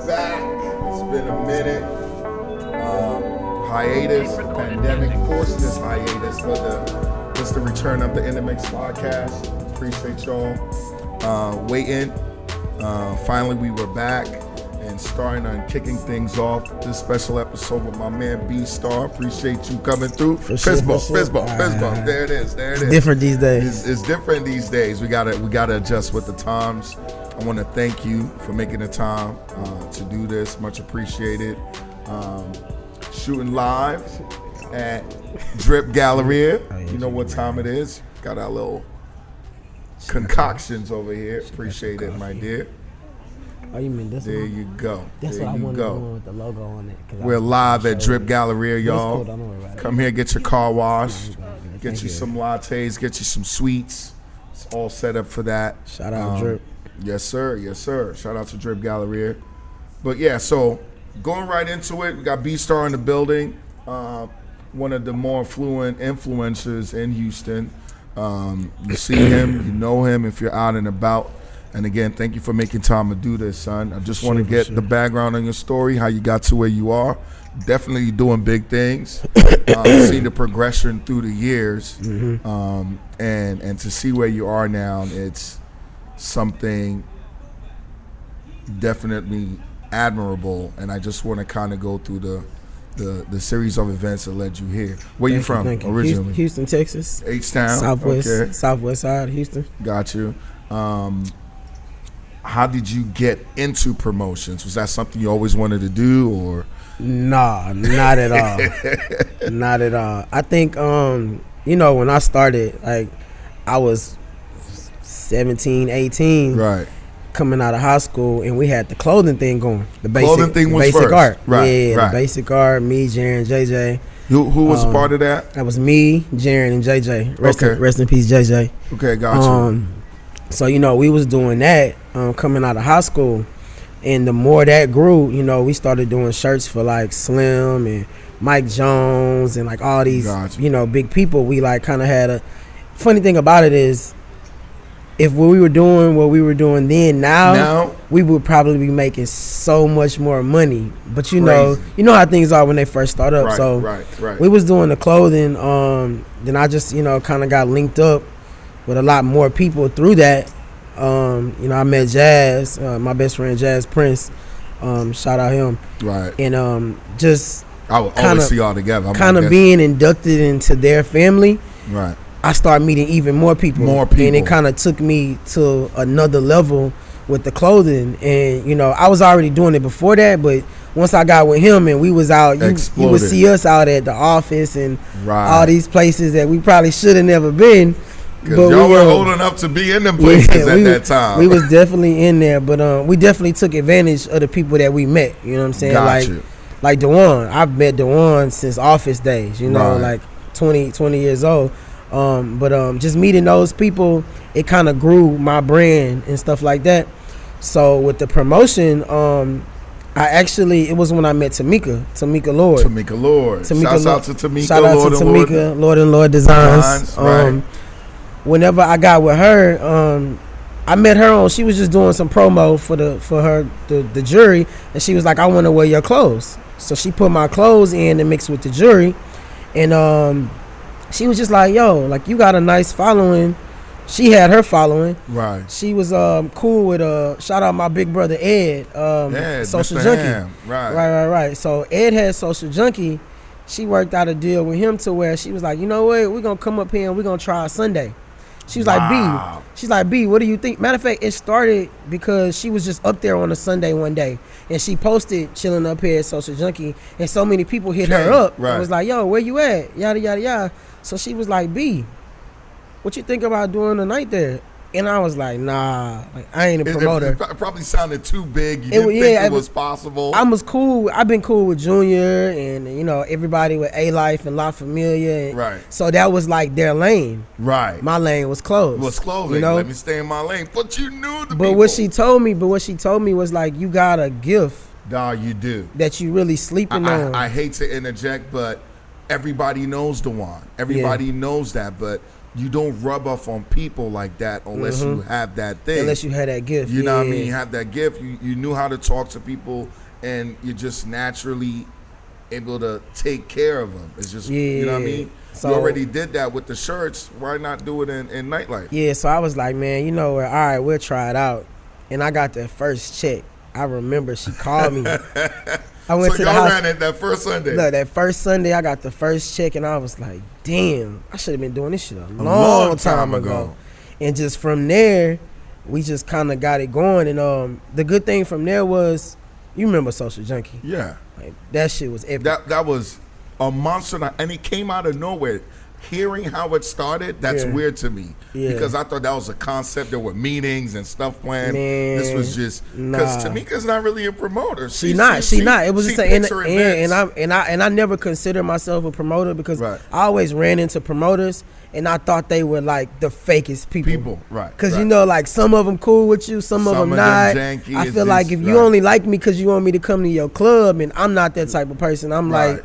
back. It's been a minute. Hiatus, pandemic forced this hiatus, but it's the return of the inDmix podcast. Appreciate y'all waiting. Finally, we were back and starting on kicking things off this special episode with my man B Starr. Appreciate you coming through. Fist bump. There it is. It's different these days. It's different these days. We gotta adjust with the times. I want to thank you for making the time to do this. Much appreciated. Shooting live at Drip Galleria. You know what time it is. Got our little concoctions over here. Appreciate it, my dear. Oh, you mean this one? There you go. That's there what I you wanted go. to do with the logo on it. We're live at Drip Galleria, y'all. Cool, don't worry about it. Come here, get your car washed. Get Thank you some lattes, get you some sweets. It's all set up for that. Shout out Drip. Yes, sir. Yes, sir. Shout out to Drip Galleria. But yeah, so going right into it, we got B-Star in the building. One of the more fluent influencers in Houston. You see him, you know him if you're out and about. And again, thank you for making time to do this, son. I just want to get the background on your story, how you got to where you are. Definitely doing big things. See the progression through the years. And to see where you are now, it's something definitely admirable. And I just want to kind of go through the series of events that led you here. Where you from originally? Houston, Texas. H-Town? Southwest side of Houston. Got you. How did you get into promotions? Was that something you always wanted to do, or? Nah, not at all. Not at all. I think, when I started, like, I was 17, 18. Right. Coming out of high school, and we had the clothing thing going. The clothing thing was basic first. Art. Right, yeah, right. The basic art, me, Jaren, JJ. Who was a part of that? That was me, Jaren, and JJ. Rest in peace, JJ. Okay, got you. So, we was doing that coming out of high school. And the more that grew, we started doing shirts for like Slim and Mike Jones and like all these, big people. We like kind of had a funny thing about it is if we were doing what we were doing then, now we would probably be making so much more money. But you know how things are when they first start up. Right. We was doing the clothing. Then I just, kind of got linked up with a lot more people through that. I met Jazz, my best friend Jazz Prince. Shout out him. Right. And just I would always see y'all together. Kind of being inducted into their family. Right. I started meeting even more people. And it kind of took me to another level with the clothing. And, I was already doing it before that, but once I got with him and we was out, you would see us out at the office and all these places that we probably should have never been. Because y'all were old enough to be in them places at that time. We was definitely in there, but we definitely took advantage of the people that we met. You know what I'm saying? Like Dewan. I've met Dewan since office days, like 20 years old. But just meeting those people, it kind of grew my brand and stuff like that. So with the promotion, it was when I met Tamika Lord. Shouts out to Tamika. Shout out to Tamika, Lord and Lord Designs. Right. Whenever I got with her, I met her on. She was just doing some promo for the jury, and she was like, "I want to wear your clothes." So she put my clothes in and mixed with the jury, and she was just like, "Yo, like you got a nice following." She had her following. Right. She was cool with shout out my big brother Ed, Social Mr. Junkie. Ham. Right. So Ed had Social Junkie. She worked out a deal with him to where she was like, you know what, we're gonna come up here and we're gonna try a Sunday. She was like, B, what do you think? Matter of fact, it started because she was just up there on a Sunday one day, and she posted chilling up here at Social Junkie, and so many people hit her up. Right. And was like, yo, where you at? Yada, yada, yada. So she was like, B, what you think about doing a night there? And I was like, nah, like I ain't a promoter. It probably sounded too big. You didn't think it was possible. I was cool. I've been cool with Junior and everybody with A-Life and La Familia. Right. So that was like their lane. Right. My lane was closed. It was closed. Let me stay in my lane. But you knew the people. What she told me was like, you got a gift. Dawg, you do. That you really sleeping on. I hate to interject, but everybody knows Dewan. Everybody knows that, but you don't rub off on people like that unless you have that thing. Unless you had that gift. You know what I mean? You have that gift. You knew how to talk to people, and you're just naturally able to take care of them. It's just, you know what I mean? So, you already did that with the shirts. Why not do it in nightlife? Yeah, so I was like, man, you know what? All right, we'll try it out. And I got that first check. I remember she called me. I went to the house. Ran it that first Sunday. Look, that first Sunday, I got the first check, and I was like, damn, I should have been doing this shit a long time ago. And just from there, we just kind of got it going. And the good thing from there was, you remember Social Junkie? Yeah. Like, that shit was epic. That was a monster, and it came out of nowhere. Hearing how it started, that's weird to me. Yeah. Because I thought that was a concept. There were meetings and stuff planned. Man, this was just because Tamika's not really a promoter. She not. It was just and I never considered myself a promoter because I always ran into promoters and I thought they were like the fakest people. Right. Because you know, like some of them cool with you, some of them not. I feel like if you only like me because you want me to come to your club, and I'm not that type of person. I'm like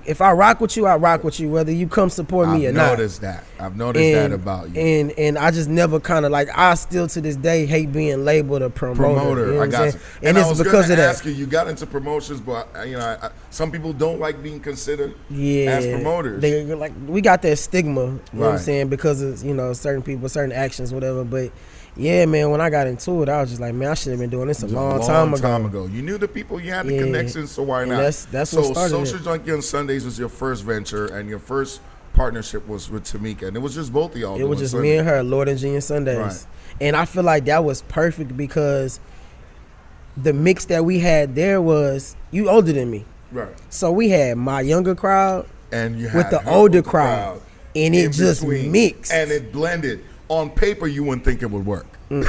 if I rock with you, I rock with you, whether you come support me or not. I've noticed that about you. And I just never kind of like, I still to this day hate being labeled a promoter. You know I got you. And it's because of that. Ask you got into promotions, but some people don't like being considered as promoters. They're like, we got that stigma, you know what I'm saying, because of certain people, certain actions, whatever. But yeah, man, when I got into it, I was just like, man, I should have been doing this a long time ago. You knew the people, you had the connections, so why not? That's what started Social Junkie on Sundays was your first venture, and your first partnership was with Tamika, and it was just both of y'all. It was just me and her, Lord Ingenious Sundays. Right. And I feel like that was perfect because the mix that we had there was, you older than me. Right. So we had my younger crowd and you had with the older crowd, and it just mixed. And it blended. On paper, you wouldn't think it would work. You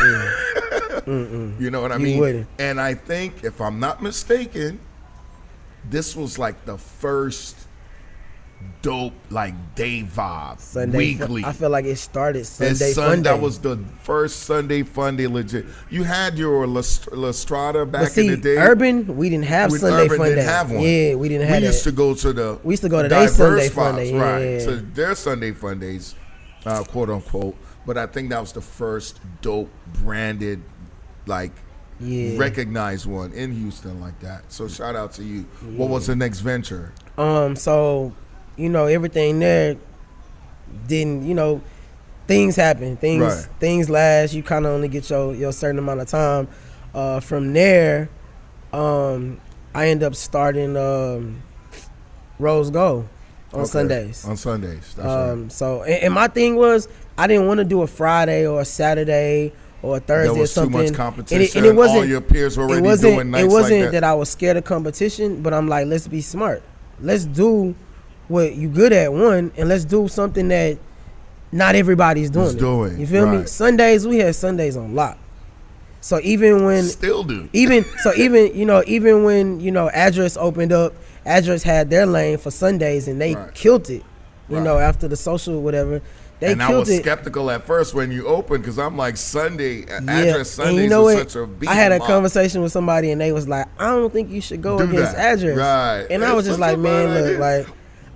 know what I mean? You wouldn't. And I think, if I'm not mistaken, this was like the first dope like day vibe Sunday weekly. I feel like it started Sunday Fun Day. That was the first Sunday Fun Day legit. You had your La Strada back in the day. Urban, we didn't have Sunday Fun Day. Didn't have one. Yeah, we didn't have. We used to go to the. We used to go to their Sunday Fun Day, right? So their Sunday Fun Days, quote unquote. But I think that was the first dope branded, like recognized one in Houston like that. So shout out to you. Yeah. What was the next venture? So, everything there didn't, things happen. Things last. You kind of only get your certain amount of time. From there, I end up starting Rose Gold on Sundays. On Sundays. That's right. So, and my thing was, I didn't want to do a Friday or a Saturday or a Thursday or something. There was too much competition. And it wasn't, all your peers were already doing nights like that. It wasn't that I was scared of competition, but I'm like, let's be smart. Let's do what you good at, one, and let's do something that not everybody's doing. You feel me? Sundays, we had Sundays on lock. So even when still do. Even when Address opened up, Address had their lane for Sundays and they killed it. After the social whatever. I was skeptical at first when you opened because I'm like, Address Sundays is such a beat. I had a conversation with somebody and they was like, I don't think you should go against Address. Right. And I was just like, man, look, like,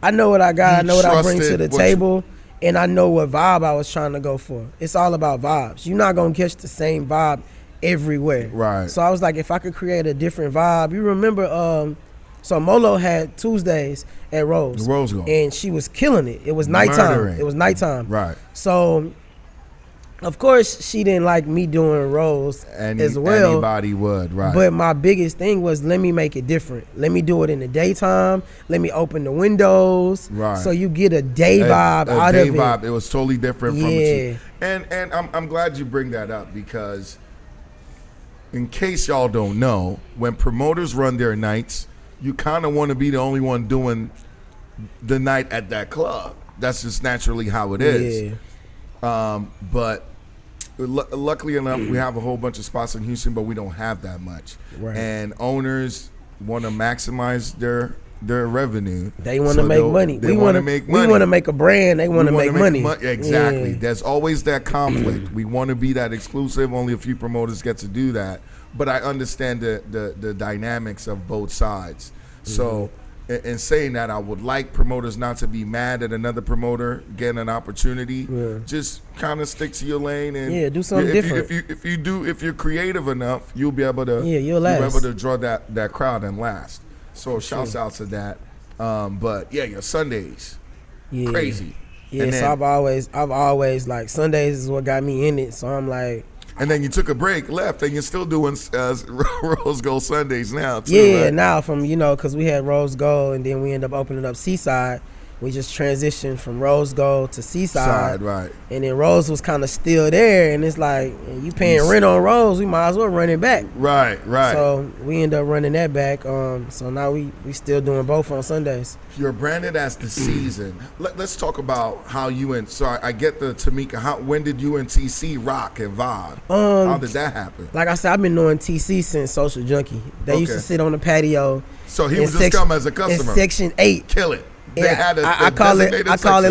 I know what I got. I know what I bring to the table. And I know what vibe I was trying to go for. It's all about vibes. You're not going to catch the same vibe everywhere. Right. So I was like, if I could create a different vibe. You remember, so Molo had Tuesdays at Rose. Rose Gold. And she was killing it. It was nighttime. It was nighttime. Right. So, of course, she didn't like me doing Rose as well. Anybody would, right. But my biggest thing was, let me make it different. Let me do it in the daytime. Let me open the windows. Right. So you get a day vibe out of it. Vibe. It was totally different from it. And I'm glad you bring that up because in case y'all don't know, when promoters run their nights, you kind of want to be the only one doing the night at that club. That's just naturally how it is. Yeah. But luckily enough, we have a whole bunch of spots in Houston, but we don't have that much. Right. And owners want to maximize their revenue. They want to make money. They want to make money. We want to make a brand. They want to make money. Exactly. Yeah. There's always that conflict. We want to be that exclusive. Only a few promoters get to do that. But I understand the dynamics of both sides. So in saying that, I would like promoters not to be mad at another promoter getting an opportunity. Yeah. Just kind of stick to your lane and do something different. If you're creative enough, you'll be able to you'll last. You'll be able to draw that crowd and last. So shouts out to that. But yeah, your Sundays, crazy. Yeah, and so then, I've always like Sundays is what got me in it. So I'm like. And then you took a break, left, and you're still doing Rose Gold Sundays now, too. Yeah, right? now from, because we had Rose Gold, and then we ended up opening up Seaside. We just transitioned from Rose Gold to Seaside. Right. And then Rose was kind of still there, and it's like, you paying rent on Rose, we might as well run it back. Right. So we ended up running that back. So now we still doing both on Sundays. You're branded as The Season. Let's talk about how you and, so I get the Tamika, when did you and TC rock and vibe? How did that happen? Like I said, I've been knowing TC since Social Junkie. They used to sit on the patio. So he would just come as a customer. In Section 8. Kill it. They had I call it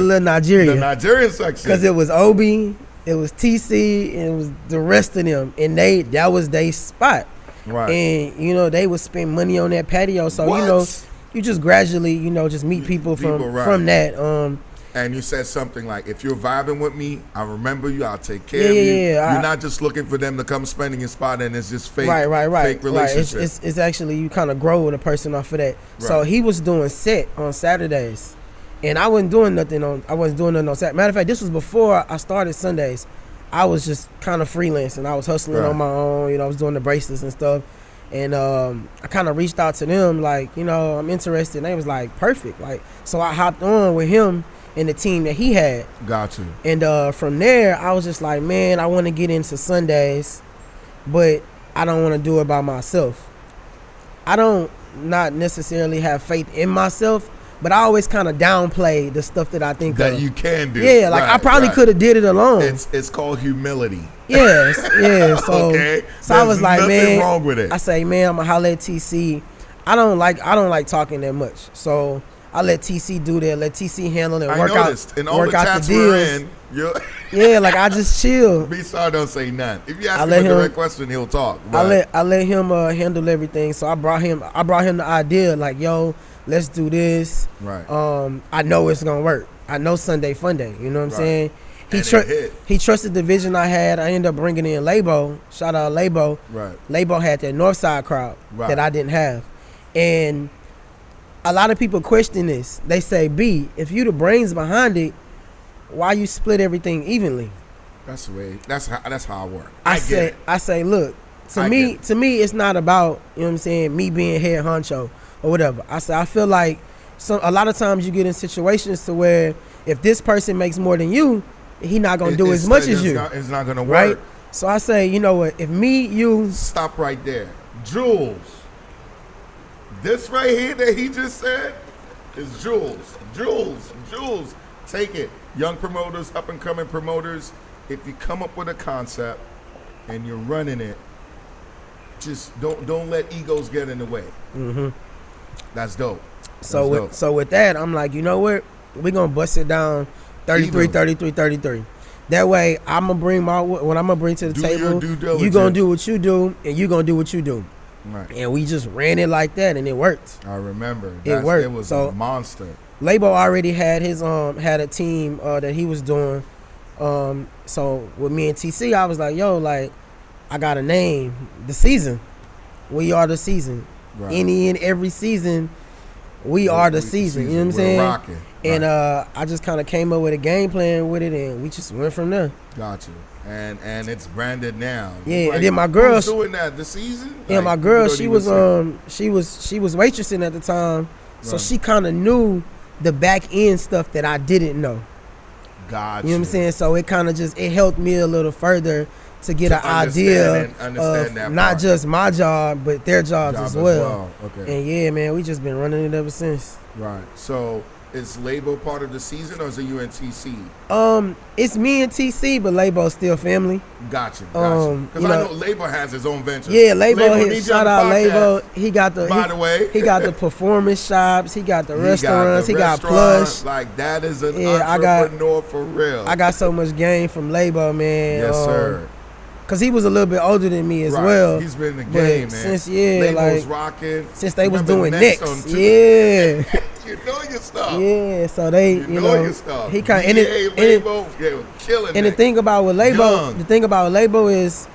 Little Nigeria. The Nigerian section. Because it was Obi, it was TC, and it was the rest of them. And that was their spot. Right. And, they would spend money on that patio. So, you just gradually, just meet people from that. And you said something like, if you're vibing with me, I remember you, I'll take care of you. Yeah. You're not just looking for them to come spending your spot and it's just fake, right. fake relationship. Right. It's actually, you kind of grow with a person off of that. Right. So he was doing set on Saturdays. And I wasn't doing nothing on Saturday. Matter of fact, this was before I started Sundays. I was just kind of freelancing. I was hustling on my own. I was doing the bracelets and stuff. And I kind of reached out to them like, I'm interested. And they was like, perfect. Like, so I hopped on with him and the team that he had. Got you. And from there, I was just like, man, I want to get into Sundays, but I don't want to do it by myself. I don't not necessarily have faith in myself, but I always kind of downplay the stuff that I think that you can do. Yeah, like I probably could have did it alone. It's called humility. Yes. So, okay. So I was like, man, wrong with it. I say, man, I'm gonna holler at TC. I don't like talking that much, so I let TC do that. Let TC handle it. Work out the deals. Yeah, like I just chill. B-Star don't say nothing. If you ask him a direct question, he'll talk. Right? I let him handle everything. So I brought him the idea, like, yo, let's do this. Right. I know it's gonna work. I know Sunday Fun Day. You know what I'm saying? He trusted the vision I had. I ended up bringing in Labo. Shout out Labo. Right. Labo had that Northside crowd that I didn't have, and a lot of people question this. They say, B, if you the brains behind it, why you split everything evenly? That's the way. That's how I work. I say, look, to me, it's not about, me being head honcho or whatever. I say, I feel like a lot of times you get in situations to where if this person makes more than you, he not gonna do as much as you. It's not gonna work. Right? So I say, you know what? If you stop right there, Jules. This right here that he just said is Jules. Take it. Young promoters, up and coming promoters, if you come up with a concept and you're running it, just don't let egos get in the way. Mm-hmm. That's dope. So with that, I'm like, you know what? We're going to bust it down 33. That way, I'm going to bring what I'm going to bring to the table. You're going to do what you do, and you're going to do what you do. Right. And we just ran it like that, and it worked. I remember. It worked. It was a monster. Labo already had his had a team that he was doing. So with me and TC, I was like, yo, like, I got a name. The Season. We are the Season. Right. Any and every season, we are the season. You know what I'm saying? Rocking. And I just kind of came up with a game plan with it, and we just went from there. Got you. And it's branded now. Yeah, like, and then my girl, who's doing that? The Season? Yeah, like, my girl, she was waitressing at the time, so she kind of knew the back end stuff that I didn't know. Gotcha. You know what I'm saying? So it kind of it helped me a little further to get an idea of not just my job, but their jobs as well. Okay. And yeah, man, we just been running it ever since. Right. So is Labo part of the Season, or is it you and TC? It's me and TC, but Labo's still family. Gotcha. Because I know Labo has his own venture. Yeah, Labo shout out Labo. He got the by the way. He got the performance shops, he got the restaurants, he got Plush. Like that is an entrepreneur for real. I got so much game from Labo, man. Yes, sir. Cause he was a little bit older than me as Right. well. He's been in the But game, man. since Labels like rocking. since they was Remember doing Next next, on two. yeah, You know your stuff. yeah. So they, You know your stuff. he kind VA, Label, yeah, killing and the it. thing about with Young. Label is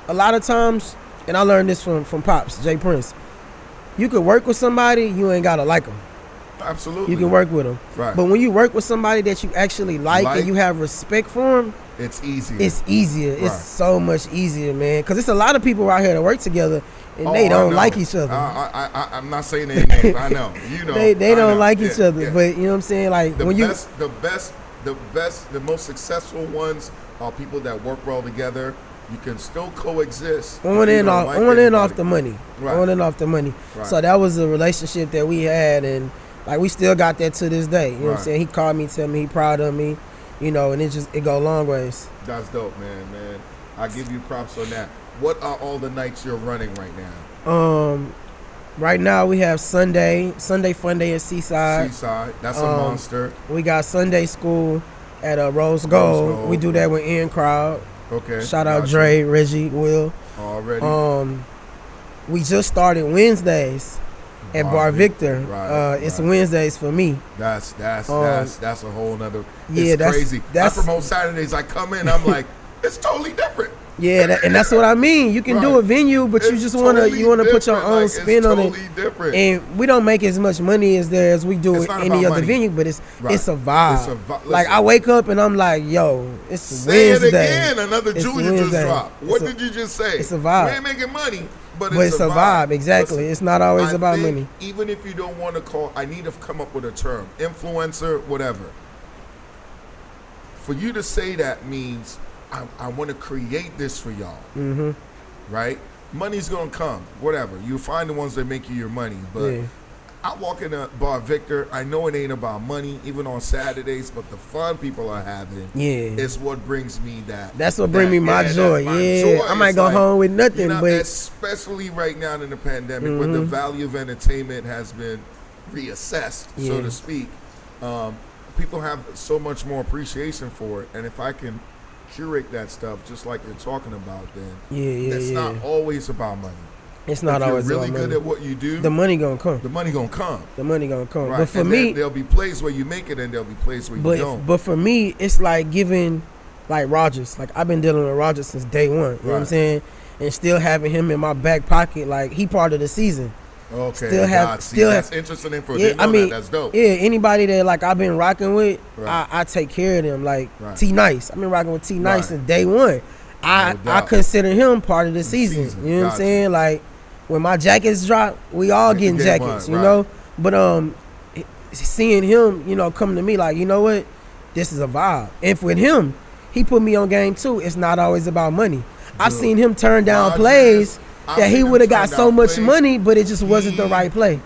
a lot of times, and I learned this from Pops, Jay Prince. You could work with somebody, you ain't gotta like them. Absolutely. You can work with them. Right. But when you work with somebody that you actually like and you have respect for them, It's easier. it's easier. Right. It's so much easier, man. Because it's a lot of people out here that work together and Oh, they I don't know. like each other. I'm not saying their names. I know. You know. they I don't know. like Yeah, each other. yeah. But you know what I'm saying? Like The when the most successful ones are people that work well together. You can still coexist. on and off, off the money, Right. on and off the money. Right. So that was a relationship that we had, and like we still got that to this day. You know what I'm Right. saying? He called me, tell me he proud of me, you know, and it go long ways. That's dope, man. I give you props on that. What are all the nights you're running right now? Right now we have Sunday Fun Day at Seaside. Seaside. That's a monster. We got Sunday School at Rose Gold. We do that with In Crowd. Okay. Shout out Gotcha. Dre, Reggie, Will. Already. We just started Wednesdays at Bar Victor. It's Wednesdays for me. That's a whole nother. Yeah, it's crazy. I promote Saturdays. I come in. I'm like, it's totally different. Yeah, and that's what I mean. You can do a venue, but you just wanna put your own spin on it. Totally different. And we don't make as much money as we do It's at not any about other money. venue, but it's a vibe. It's a vibe. Like Listen. I wake up and I'm like, yo, it's Say Wednesday. it again. Another It's Junior Wednesday. just dropped. What did you just say? It's a vibe. We ain't making money, but it's a vibe. Exactly. Listen, it's not always I about think money. Even if you don't want to call, I need to come up with a term. Influencer, whatever. For you to say that means I want to create this for y'all. Mm-hmm. Right? Money's going to come. Whatever. You find the ones that make you your money. But Yeah. I walk in a Bar Victor. I know it ain't about money, even on Saturdays, but the fun people are having is what brings me that. That's what brings me my joy. Joy. I might It's go like, home with nothing, but especially right now in the pandemic, when the value of entertainment has been reassessed, so to speak, people have so much more appreciation for it. And if I can curate that stuff, just like you're talking about, then it's not always about money. It's not if always you're really about good money. at what you do, The money gonna come. the money gonna come. The money gonna come. Right. But for and me, there'll be places where you make it, and there'll be places where you don't. But for me, it's like giving, like Rogers. Like I've been dealing with Rogers since day one. You know what I'm saying? And still having him in my back pocket, like he part of the season. Okay. That's interesting for yeah. I mean, that's dope. Yeah. Anybody that like I've been rocking with, I take care of them. Like T Nice, I've been rocking with T Nice since day one. I consider him part of the season. You know what I'm saying? Like when my jackets drop, we all getting jackets. You know, but seeing him, you know, come to me like, you know what, this is a vibe. And with him, he put me on game too. It's not always about money. I've seen him turn down plays that he would have got so much money, but it just wasn't the right play.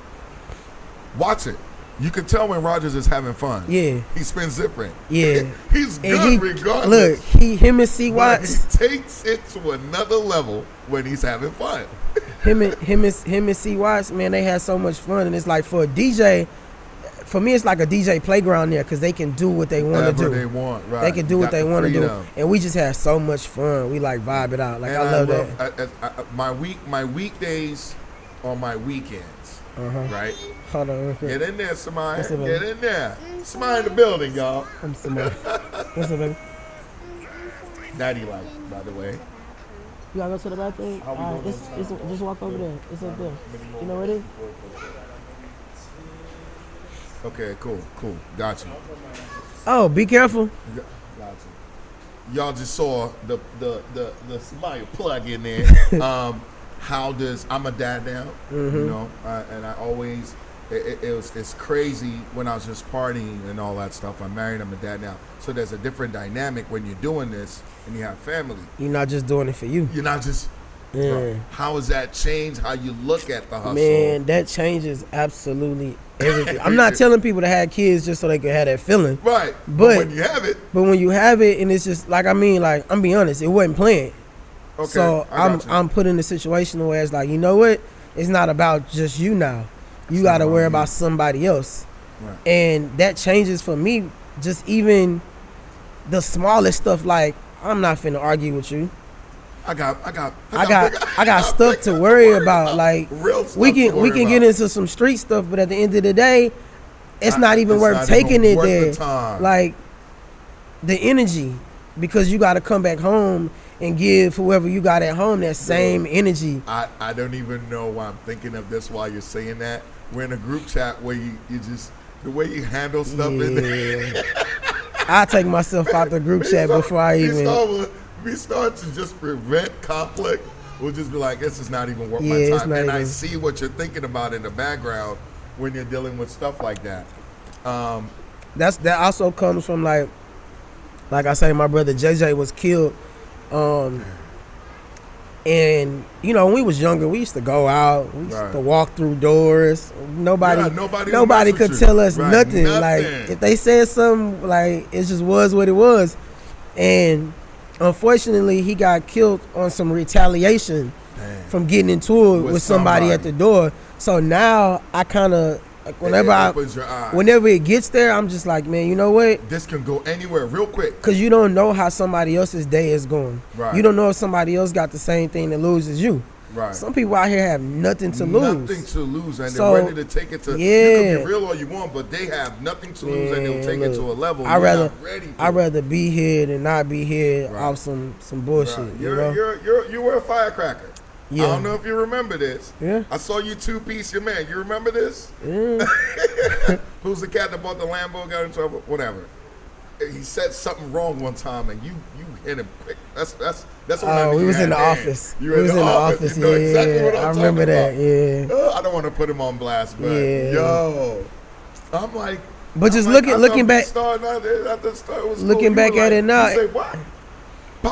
Watch it. You can tell when Rogers is having fun. Yeah. He spins different. Yeah. He's good regardless. Look, him and C. Watts. He takes it to another level when he's having fun. him and C. Watts, man, they had so much fun. And it's like for a DJ, for me, it's like a DJ playground there because they can do what they want to do. They want, right. They can do what they want to do. And we just had so much fun. We like vibe it out. Like, I love that. My weekdays are my weekends, right? Hold on. Get in there, somebody. What's up, Get in there. Somebody in the building, y'all. I'm somebody. What's up, baby? Daddy life, by the way. You gotta go to the bathroom? It's just walk over there. It's up there. You know where it is? Okay, cool. Got you. Oh, be careful. Got you. Y'all just saw the somebody plug in there. How does I'm a dad now? You know, and I always it's crazy when I was just partying and all that stuff. I'm married. I'm a dad now. So there's a different dynamic when you're doing this and you have family. You're not just doing it for you. You're not just. Bro, how has that changed how you look at the hustle? Man, that changes absolutely everything. I'm not telling people to have kids just so they can have that feeling. Right. But when you have it. But when you have it and it's just like, I mean, like, I'm being honest, it wasn't planned. Okay, so I'm put in a situation where it's like, you know what? It's not about just you now. You got to worry about somebody else. Right. And that changes for me, just even the smallest stuff, like, I'm not finna argue with you. I got stuff to worry about. Like real stuff we can to get into some street stuff, but at the end of the day, it's not even worth taking it there. Like the energy, because you got to come back home and give whoever you got at home that same energy. I don't even know why I'm thinking of this while you're saying that. We're in a group chat where you just, the way you handle stuff in there. I take myself out the group chat before I even. We start to just prevent conflict. We'll just be like, this is not even worth my time. And I see what you're thinking about in the background when you're dealing with stuff like that. That also comes from like I say, my brother JJ was killed. And you know, when we was younger, we used to go out, we used to walk through doors. Nobody could tell us nothing. Like if they said something, like it just was what it was. And unfortunately, he got killed on some retaliation from getting into it with somebody at the door. So now I kind of, like, whenever it gets there, I'm just like, man, you know what? This can go anywhere real quick. Because you don't know how somebody else's day is going. Right. You don't know if somebody else got the same thing to lose as you. Right. Some people out here have nothing to lose. Nothing to lose, and they're ready to take it to. You can be real all you want, but they have nothing to lose, and they'll take it to a level I'd rather be here than not be here off some bullshit. Right. You were a firecracker. Yeah. I don't know if you remember this. Yeah. I saw you two-piece your man. You remember this? Yeah. Who's the cat that bought the Lambo, got in trouble? Whatever. He said something wrong one time, and you hit him quick. That's what we was in the office. You were in the office. You know exactly what I'm talking remember that. About. Yeah. I don't want to put him on blast, but yo, I'm like. But just looking back, looking back at it now. Say, what?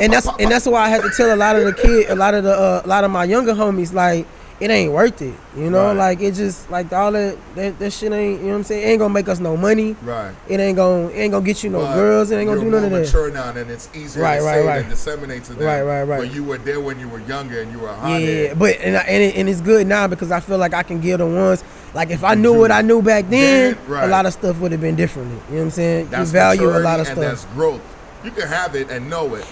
And that's why I had to tell a lot of my younger homies, like, it ain't worth it, you know. Like, it just, like, all that shit ain't, you know what I'm saying, it ain't gonna make us no money. Right. It ain't gonna get you no girls. It ain't gonna do none of that. You're more mature now, and it's easier to say and disseminate to them. Right. But you were there when you were younger, and you were hot. Yeah, but and it's good now because I feel like I can give the ones, like, if I knew what I knew back then, a lot of stuff would have been differently. You know what I'm saying? That's you value maturity, a lot of and stuff. That's growth. You can have it and know it.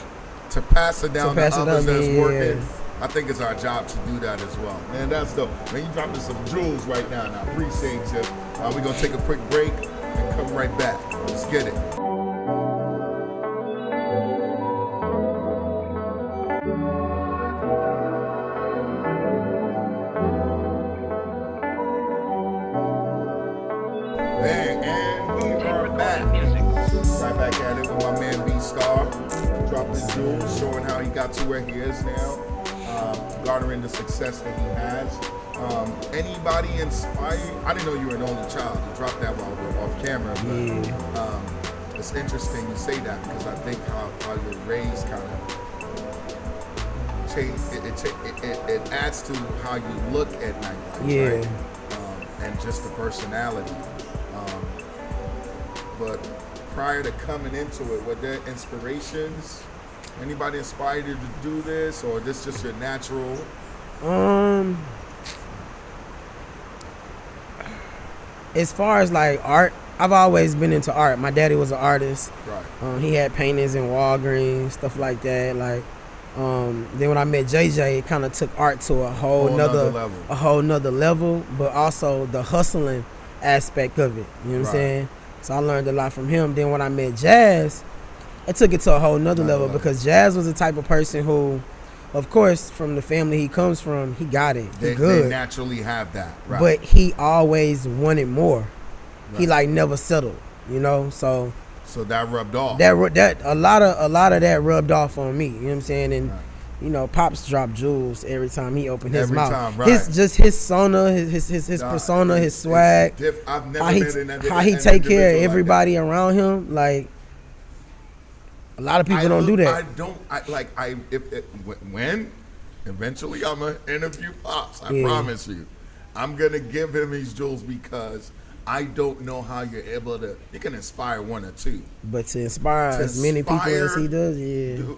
To pass it down to others that's working, I think it's our job to do that as well. Man, that's dope. Man, you dropping some jewels right now, and I appreciate you. We're going to take a quick break and come right back. Let's get it. Bang, and we are back. Right back at it with my man B Starr. Dropping jewels, showing how he got to where he is now, garnering the success that he has. Anybody inspired? I didn't know you were an only child. You dropped that while we were off camera. But it's interesting you say that because I think how you're raised kind of change. It adds to how you look at nightlife, right? And just the personality. But prior to coming into it, were there inspirations? Anybody inspired you to do this, or this just your natural? As far as like art, I've always been into art. My daddy was an artist. Right. He had paintings in Walgreens, stuff like that. Like, then when I met JJ, it kind of took art to a whole nother level, but also the hustling aspect of it. You know what I'm saying? So I learned a lot from him. Then when I met Jazz, it took it to a whole nother level because Jazz was the type of person who, of course, from the family he comes from, he got it. They naturally have that. Right. But he always wanted more. Right. He like never settled, you know. So that rubbed off. That a lot of that rubbed off on me. You know what I'm saying? And you know, Pops dropped jewels every time he opened his mouth. His persona, his persona, his swag. I've never how he take care of everybody around him. Like, a lot of people don't do that. When eventually I'm gonna interview Pops. I promise you, I'm gonna give him his jewels because I don't know how you're able to. You can inspire one or two, but to inspire as many people as he does,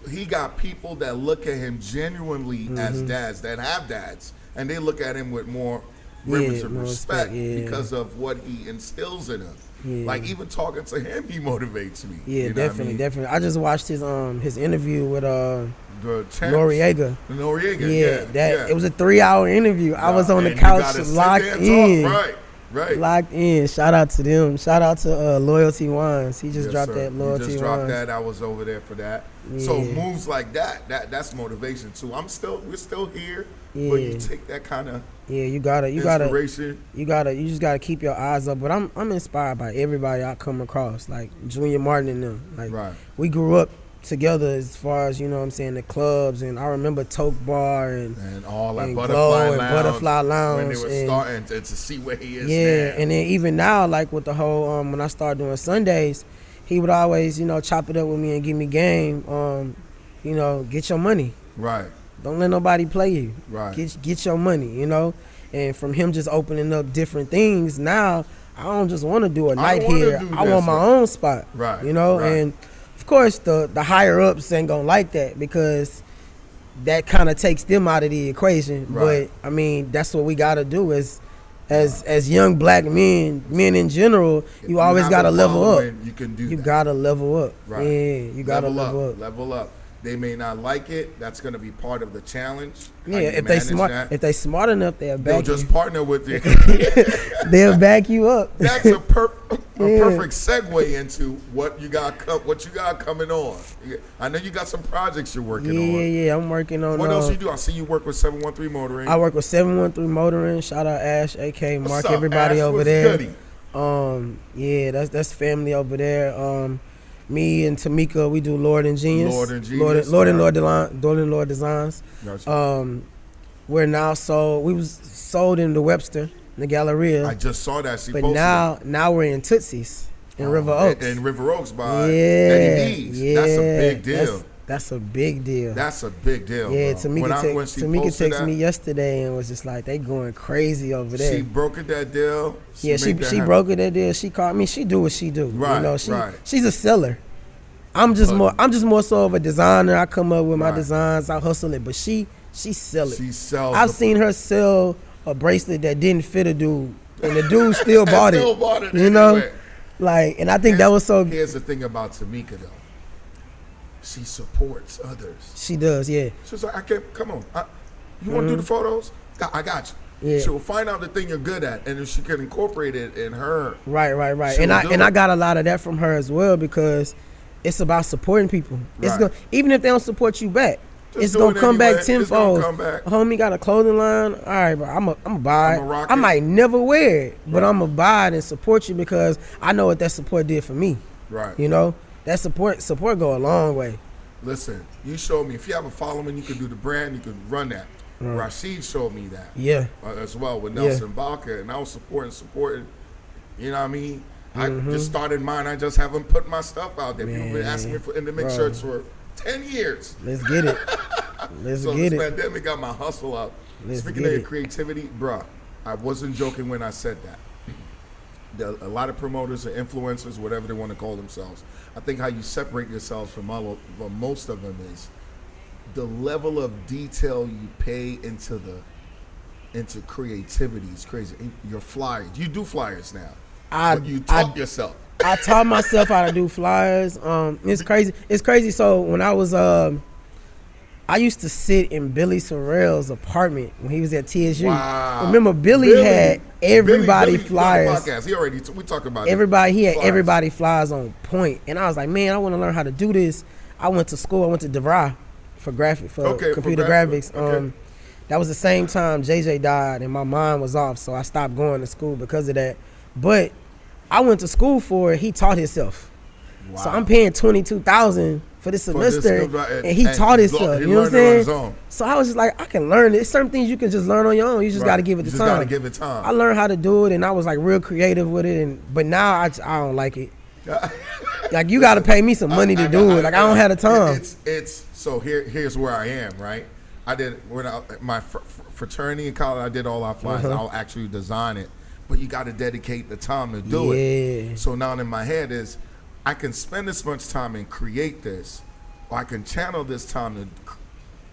he got people that look at him genuinely as dads that have dads, and they look at him with more reverence and respect because of what he instills in them. Yeah. Like even talking to him, he motivates me. Yeah, You know definitely, what I mean? definitely. I just watched his interview with The champs. Noriega. Yeah, It was a 3-hour interview. I was on the and couch you gotta locked sit there and in. talk. Right. Locked in. Shout out to them. Shout out to Loyalty Wines. He just dropped that Loyalty He just Wines. dropped that. I was over there for that. Yeah. So moves like that's motivation too. We're still here, but Yeah. you take that kind of You gotta inspiration. you just gotta keep your eyes up. But I'm inspired by everybody I come across, like Junior Martin and them. Like Right. we grew up together as far as, you know what I'm saying, the clubs, and I remember Toke Bar and all that and Butterfly Glow and Lounge, Butterfly Lounge when they were and, starting to see where he is yeah, now. and then even now, like with the whole when I started doing Sundays, he would always, you know, chop it up with me and give me game. You know, get your money. Right. Don't let nobody play you. Right. Get your money, you know. And from him just opening up different things, now I don't just want to do a night here. I want my own spot. Right. You know, right. and of course the higher ups ain't gonna like that, because that kind of takes them out of the equation. Right. But I mean, that's what we gotta do as young black men in general. You always gotta level up. You can do. You that. gotta level up. Right. Yeah, you gotta level up. Level up. They may not like it. That's going to be part of the challenge. Yeah, if they smart enough, they'll back they'll just you. partner with you. They'll back you up. That's a perfect segue into what you got coming on. I know you got some projects you're working on. Yeah. I'm working on. What else you do? I see you work with 713 Motoring. I work with 713 Motoring. Shout out Ash, AK Mark, What's up, everybody Ash? over What's there. goody? Yeah, that's family over there. Me and Tamika, we do Lord Ingenious. Lord Ingenious. Lord and Lord Designs. Gotcha. We're now sold. We was sold in the Webster, in the Galleria. I just saw that. But now we're in Tootsie's in River Oaks. In River Oaks by Eddie B's. Yeah, that's a big deal. That's a big deal. That's a big deal. Yeah, bro. Tamika texted that, me yesterday and was just like, they going crazy over there. She brokered that deal. She brokered that deal. She called me. She do what she do. Right, you know, right. She's a seller. I'm just more so of a designer. I come up with my designs. I hustle it, but she sell it. She sells. I've seen her sell a bracelet that didn't fit a dude, and the dude still bought it. You anyway. know, like, and I think that was so. Here's the thing about Tamika though. She supports others. She does, yeah. She's like, come on. You want to do the photos? I got you. Yeah. She'll find out the thing you're good at, and if she can incorporate it in her. Right. And I got a lot of that from her as well, because it's about supporting people. It's Right. even if they don't support you back, it's do gonna it come anyway. back tenfold. It's gonna come back. Homie got a clothing line. All right, bro. I'm a buy I'ma rock it. I it. might never wear it, but I'm gonna buy it and support you, because I know what that support did for me. Right. You know, that support go a long way. Listen, you showed me. If you have a following, you can do the brand. You can run that. Rashid showed me that. Yeah. As well with Nelson Baca, and I was supporting. You know what I mean? I just started mine. I just haven't put my stuff out there. People been asking me for inDmix shirts for 10 years. Let's get it. So this pandemic got my hustle up. Speaking of creativity, bruh, I wasn't joking when I said that. A lot of promoters or influencers, whatever they want to call themselves, I think how you separate yourselves from most of them is the level of detail you pay into creativity is crazy. Your flyers, you do flyers now. But you taught yourself. I taught myself how to do flyers. It's crazy. It's crazy. So when I was, I used to sit in Billy Sorrell's apartment when he was at TSU. Wow. Remember, Billy had everybody flyers. We talk about everybody. He had flyers. everybody flyers on point, and I was like, man, I want to learn how to do this. I went to school. I went to DeVry for computer graphics. Okay. That was the same time JJ died, and my mind was off, so I stopped going to school because of that. But I went to school for it. He taught himself. Wow. So I'm paying $22,000 for this semester, and he taught himself. You know what I'm saying? So I was just like, I can learn it. It's certain things you can just learn on your own. You just got to give it the time. Gotta give it time. I learned how to do it, and I was like real creative with it. But now I don't like it. Like, you got to pay me some money to do it. Like, I don't have the time. So here's where I am. Right, I did my fraternity in college. I did all our flyers. I'll actually design it. But you got to dedicate the time to do it. So now in my head is, I can spend this much time and create this, or I can channel this time to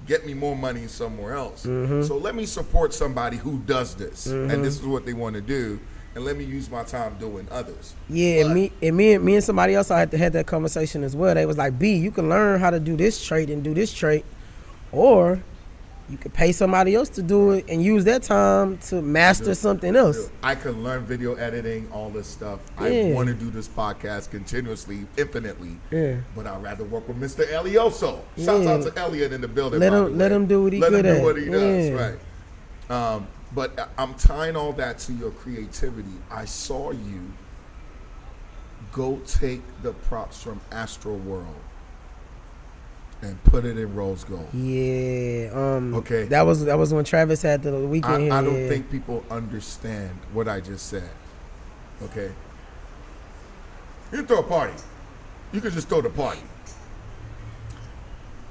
get me more money somewhere else. So let me support somebody who does this, and this is what they want to do, and let me use my time doing others. Yeah, But and me and somebody else I had that conversation as well. They was like, B, you can learn how to do this trait and do this trait, or you could pay somebody else to do it and use that time to master something else. I can learn video editing, all this stuff. Yeah. I want to do this podcast continuously, infinitely. Yeah. But I'd rather work with Mr. Elioso. Shout out to Elliot in the building. Let him do what he good at. Let him do what he does, right. But I'm tying all that to your creativity. I saw you go take the props from Astro World and put it in rose gold. Yeah. Okay. That was when Travis had the weekend here. I don't think people understand what I just said. Okay. You throw a party. You can just throw the party.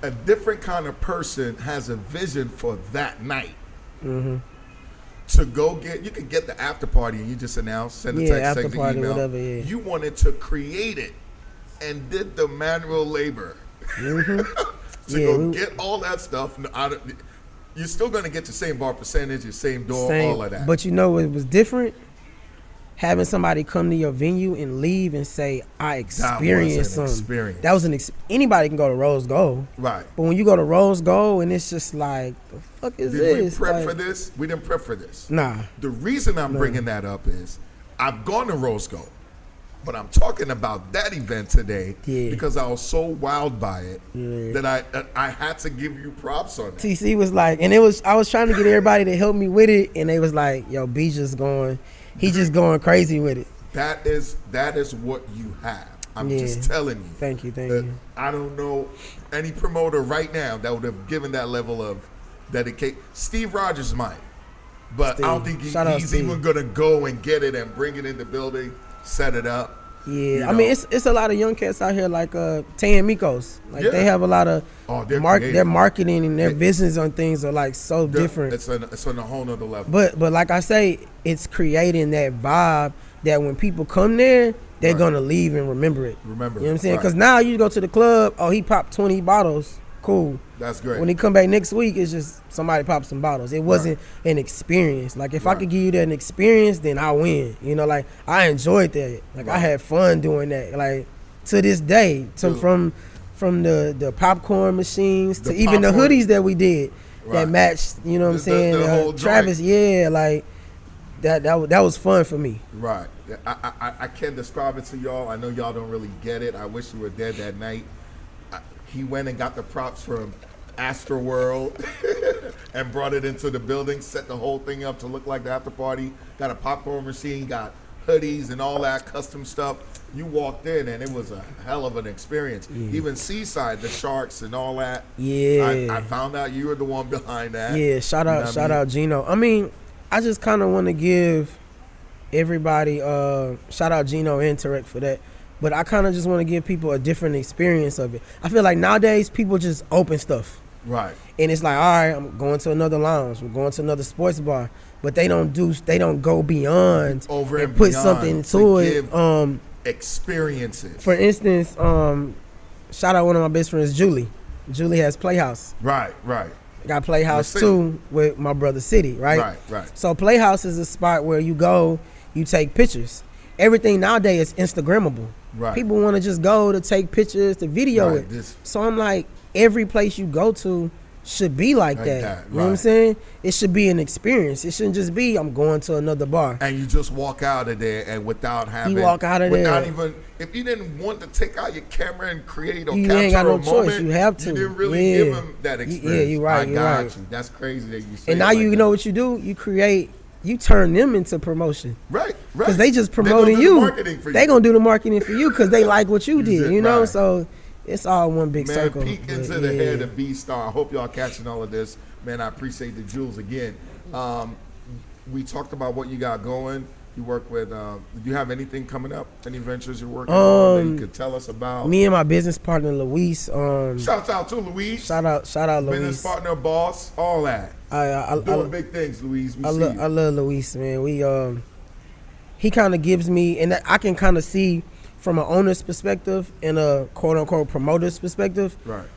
A different kind of person has a vision for that night. Mm-hmm. To go get, you can get the after party and you just announce, send a text, after send the party, email. whatever, yeah. You wanted to create it and did the manual labor Mm-hmm. to go get all that stuff. You're still going to get the same bar percentage, your same door, all of that. But you know it was different? Having somebody come to your venue and leave and say, I experienced something. That was anybody can go to Rose Gold. Right. But when you go to Rose Gold and it's just like, the fuck is this? Did we prep for this? We didn't prep for this. Nah. The reason I'm bringing that up is I've gone to Rose Gold, but I'm talking about that event today because I was so wowed by it that I had to give you props on that. TC was like, I was trying to get everybody to help me with it, and they was like, yo, B just going crazy with it. That is what you have. I'm just telling you. Thank you. I don't know any promoter right now that would have given that level of dedication. Steve Rogers might, but I don't think he's even gonna go and get it and bring it in the building, set it up. Yeah, you know? I mean it's a lot of young cats out here like Tay and Mikos. Like they have a lot of their marketing and their business on things are like so different. It's on a whole nother level. But like I say, it's creating that vibe that when people come there, they're gonna leave and remember it. You know what I'm saying? Because now you go to the club, he popped 20 bottles. Cool. That's great. When he come back next week, it's just somebody popped some bottles. It wasn't an experience. Like if I could give you that an experience, then I win. You know, like I enjoyed that. Like I had fun doing that. Like to this day, from the popcorn machines to even the hoodies that we did that matched. You know what I'm saying? The whole Travis, like that was fun for me. Right. I can't describe it to y'all. I know y'all don't really get it. I wish you were there that night. He went and got the props from Astro World and brought it into the building, set the whole thing up to look like the after party. Got a popcorn machine, got hoodies and all that custom stuff. You walked in and it was a hell of an experience. Even Seaside, the Sharks and all that. Yeah. I found out you were the one behind that. Yeah, shout out Gino. I mean, I just kind of want to give everybody, shout out Gino and Tarek for that. But I kind of just want to give people a different experience of it. I feel like nowadays people just open stuff. Right. And it's like, all right, I'm going to another lounge. We're going to another sports bar. But they don't go beyond over and put beyond something to it. Experiences. For instance, shout out one of my best friends, Julie. Julie has Playhouse. Right. Got Playhouse too with my brother City, right? Right. So Playhouse is a spot where you go, you take pictures. Everything nowadays is Instagrammable. Right. People want to just go to take pictures, to video it. So I'm like, every place you go to should be like that. You know what I'm saying? It should be an experience. It shouldn't just be, I'm going to another bar. And you just walk out of there and without having... You walk out of there. Without even... If you didn't want to take out your camera and create or you capture ain't got no a choice. moment, You have to. You didn't really give them that experience. Yeah, you're right. I got you. That's crazy that you say And now you know what you do? You create... You turn them into promotion. Right. Because they just promoting you. They going to do the marketing for you because they like what you did, you know? So it's all one big circle. Man, peek into the head of B-Starr. I hope y'all catching all of this. Man, I appreciate the jewels again. We talked about what you got going. You work with, do you have anything coming up? Any ventures you're working on that you could tell us about? Me and my business partner, Luis. Shout out to Luis. Shout out Luis. Business partner, boss, all that. Doing big things, Luis. I love Luis, man. He kind of gives me, and I can kind of see from an owner's perspective and a quote unquote promoter's perspective. Right.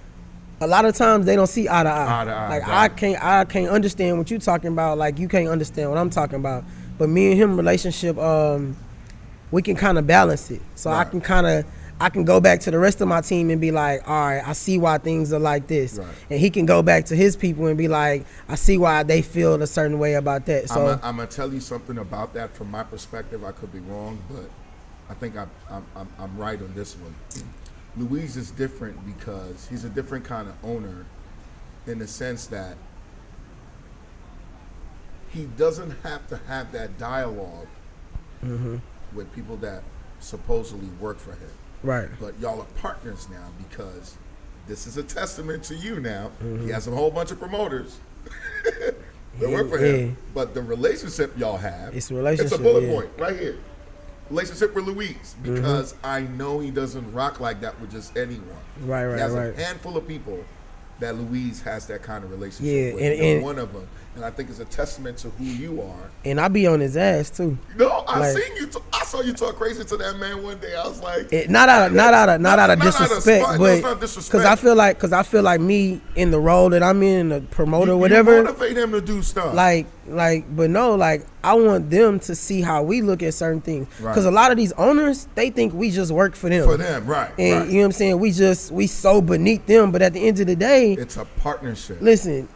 A lot of times they don't see eye to eye. Eye to eye, like right. I can't understand what you're talking about. Like you can't understand what I'm talking about. But me and him relationship, we can kind of balance it. So Right. I can go back to the rest of my team and be like, all right, I see why things are like this. Right. And he can go back to his people and be like, I see why they feel a certain way about that. So I'm gonna tell you something about that from my perspective. I could be wrong, but I think I'm right on this one. Louise is different because he's a different kind of owner, in the sense that he doesn't have to have that dialogue with people that supposedly work for him. right. But y'all are partners now, because this is a testament to you now. He has a whole bunch of promoters that work for him. But the relationship y'all have, It's a relationship, it's a bullet yeah. point right here. Relationship with Louise, because I know he doesn't rock like that with just anyone. Right, He has right. a handful of people that Louise has that kind of relationship Yeah, with. and- You're and- one of them. And I think it's a testament to who you are. And I be on his ass too. No, Like- I saw you talk crazy to that man one day. I was like, Not out of disrespect, spite. No, but it's not disrespect. because I feel like me in the role that I'm in, the promoter, you whatever. motivate him to do stuff. But no, like I want them to see how we look at certain things. Right. Because a lot of these owners, they think we just work for them. For them, right. And right. you know what I'm saying? We so beneath them. But at the end of the day, It's a partnership. listen,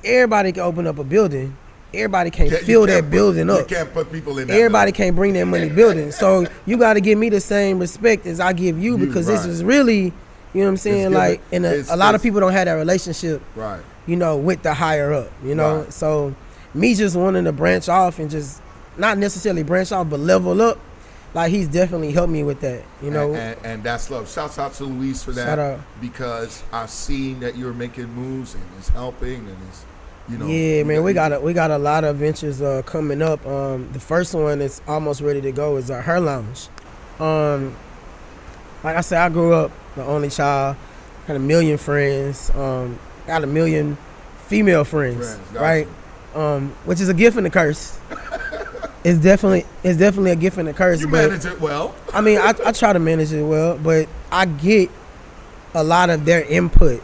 everybody can open up a building. Everybody can't You fill can't that building You up. can't put people in that Everybody building. can't bring that money building. So you got to give me the same respect as I give you, because this right. is really, you know what I'm saying? It's Like, given- and it's- a lot of it's- people don't have that relationship, Right. you know, with the higher up, you know? Right. So me just wanting to branch off and just not necessarily branch off, but level up, like he's definitely helped me with that, you know? And that's love. Shouts out to Louise for that. Shout out. Because I've seen that you're making moves and it's helping and it's, you know. Yeah, man, we got a lot of ventures coming up. The first one is almost ready to go is Her Lounge. Like I said, I grew up the only child, had a million friends, got a million female friends, Got right? you. Which is a gift and a curse. It's definitely a gift and a curse. You but manage it well. I mean, I try to manage it well, but I get a lot of their input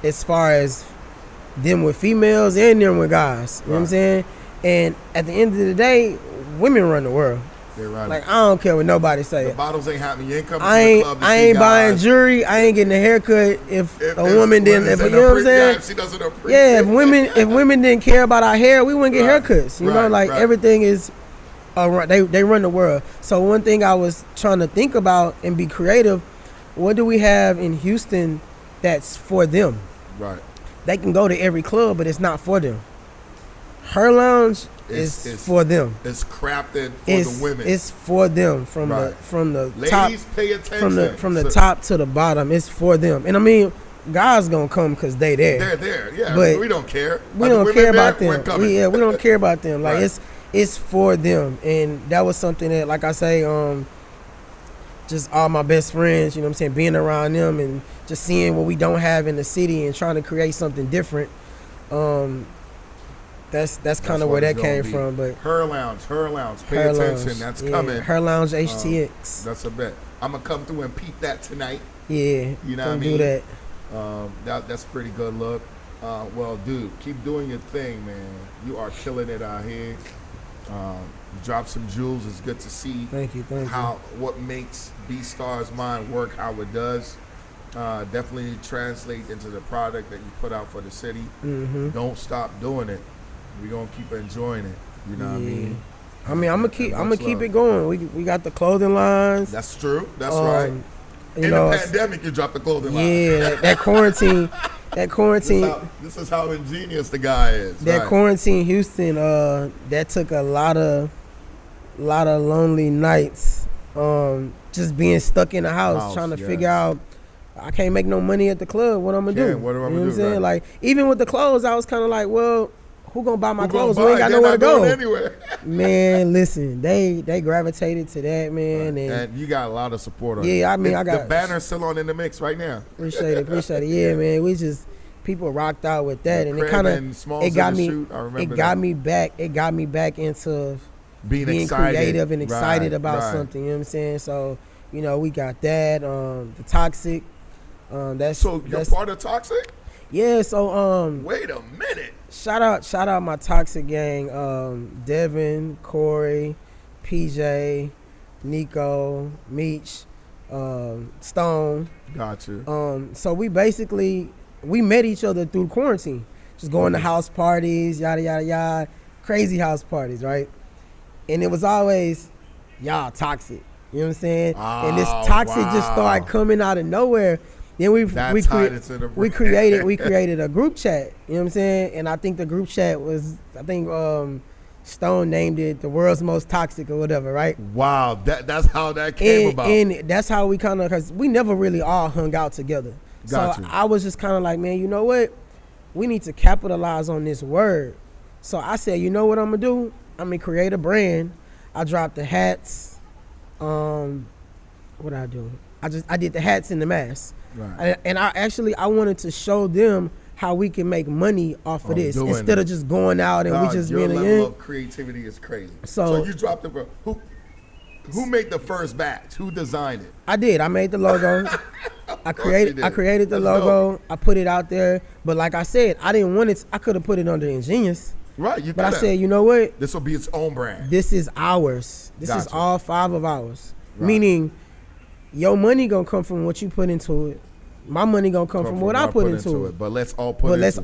as far as them with females and them with guys. You know what I'm Right. saying? And at the end of the day, women run the world. They're right. Like, I don't care what nobody say. The bottles ain't happening. You ain't coming I to the ain't club to I see ain't buying guys. jewelry. I ain't getting a haircut if a there's woman didn't. If, women you know what I'm that saying? if she doesn't appreciate Yeah, if women didn't care about our hair, we wouldn't get Right, haircuts. You know, right, like right. everything is. They run the world. So one thing I was trying to think about and be creative. What do we have in Houston that's for them? Right. They can go to every club, but it's not for them. Her Lounge is for them. It's crafted for the women. It's for them from Right. the Ladies, top pay attention. from the So- top to the bottom. It's for them. And I mean, guys gonna come because they there. They're there. Yeah, But we don't care. We Are the don't women care there? about them. We're coming. We don't care about them. Like Right. it's for them. And that was something that, like I say, just all my best friends, you know what I'm saying, being around them and just seeing what we don't have in the city and trying to create something different. That's kind of where what that it's gonna came be. from. But Her Lounge. Pay Her attention. Lounge, That's yeah, coming. Her Lounge HTX. That's a bet. I'm gonna come through and peep that tonight. Yeah, You know come what I do mean? that. That's a pretty good look. Well, dude, keep doing your thing, man. You are killing it out here. You drop some jewels. It's good to see Thank you. what makes B-Star's mind work, how it does. Definitely translate into the product that you put out for the city. Mm-hmm. Don't stop doing it. We're gonna keep enjoying it. You know what I mean? I'm gonna keep Much love. it going. We got the clothing lines. That's true. That's right. You In know, the pandemic, you dropped the clothing line. yeah, that quarantine, This is how ingenious the guy is. that right. quarantine Houston. That took a lot of lonely nights. Just being stuck in the house trying to yes. figure out. I can't make no money at the club. What I'm gonna do? What am I you gonna know what I'm do, saying? right. Like even with the clothes, I was kind of like, well, who gonna buy my Who gonna clothes? We ain't buy? got They're nowhere to not going go. anywhere. Man, listen, they gravitated to that, man, And you got a lot of support on it. Yeah, I mean, I The got- banner's still on in the mix right now. appreciate it. Yeah, man, we just people rocked out with that, The and it Craig kind and of Smalls it got in the me. shoot, I remember It got that. me back. It got me back into Being being excited. creative and excited Right, about right. something. You know what I'm saying? So, you know, we got that. The Toxic. So you're part of Toxic? Yeah, so Wait a minute. shout out my toxic gang, Devin, Corey, PJ, Nico, Meech, Stone. Gotcha. So we met each other through quarantine. Just going to house parties, yada yada yada, crazy house parties, right? And it was always y'all toxic. You know what I'm saying? And this toxic just started coming out of nowhere. Then we created a group chat. You know what I'm saying? And I think the group chat was Stone named it the world's most toxic or whatever, right? Wow, that's how that came about. And that's how we kind of, because we never really all hung out together. Gotcha. So I was just kind of like, man, you know what? We need to capitalize on this word. So I said, you know what I'm going to do? I'm going to create a brand. I dropped the hats. What I do? I did the hats and the masks. Right. I wanted to show them how we can make money off of this instead of just going out and we just your being level of creativity is crazy. So you dropped it for who made the first batch? Who designed it? I did. I made the logo. I created the logo. Dope. I put it out there. But like I said, I didn't want it. I could have put it under Ingenious. Right. But I said, you know what? This will be its own brand. This is ours. This is Gotcha. all 5 of ours. Right. Meaning, your money gonna come from what you put into it. My money gonna come from what I put into it. But let's all put. But let's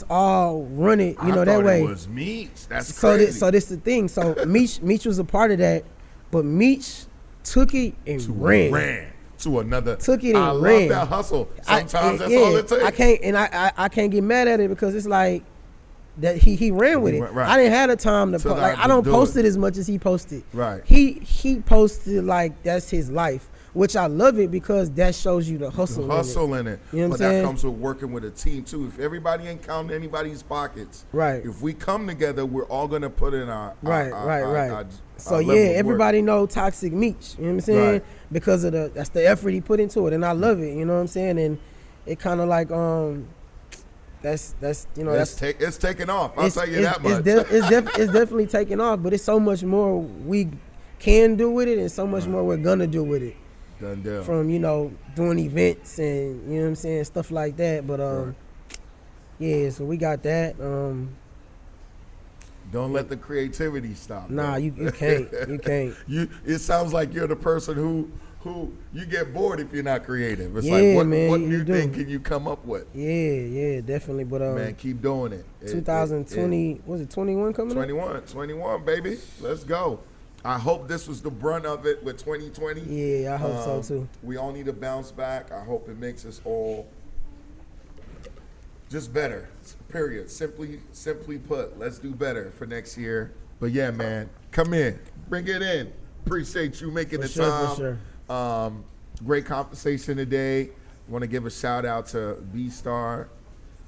all run it. You know, that way. It was Meech. That's crazy. So this the thing. So Meech was a part of that, but Meech took it and ran to another. Took it and I ran. love that hustle. Sometimes that's all it takes. I can't get mad at it because it's like that he ran with it. Right. I didn't have the time to post. Like I don't post it as much as he posted. Right. He posted like that's his life, which I love it because that shows you the hustle. In it. You know what I'm but saying? That comes with working with a team too. If everybody ain't counting anybody's pockets, right. If we come together, we're all gonna put in our right. So our everybody know Toxic Meech. You know what I'm saying? Right. Because of that's the effort he put into it, and I love it. You know what I'm saying? And it kind of like that's you know it's taking off. I'll tell you that much. It's definitely taking off, but it's so much more we can do with it, and so much more we're gonna do with it. Done deal. From doing events and you know what I'm saying, stuff like that. But yeah, so we got that. Don't let the creativity stop. Nah, you can't. You can't. It sounds like you're the person who you get bored if you're not creative. It's yeah, like what new thing can you come up with? Yeah, definitely. But man, keep doing it. 2020 was it 21 coming 21, baby. Let's go. I hope this was the brunt of it with 2020. Yeah, I hope so too. We all need to bounce back. I hope it makes us all just better. Period. Simply put, let's do better for next year. But yeah, man, come in, bring it in. Appreciate you making the time. For sure. Great conversation today. Want to give a shout out to B-Starr,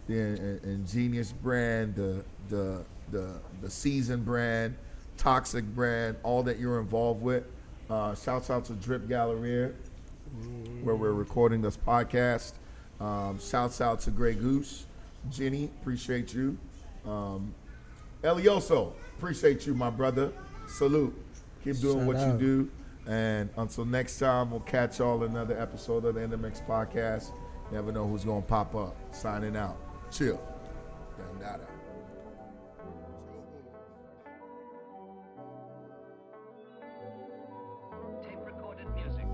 the Ingenious brand, the Season brand, Toxic brand, all that you're involved with. Shouts out to Drip Galleria, where we're recording this podcast. Shouts out to Grey Goose. Jenny, appreciate you. Elioso, appreciate you, my brother. Salute. Keep doing Shout what out. you do. And until next time, we'll catch y'all in another episode of the inDmix podcast. Never know who's going to pop up. Signing out. Chill. Dandada. Tape recorded music.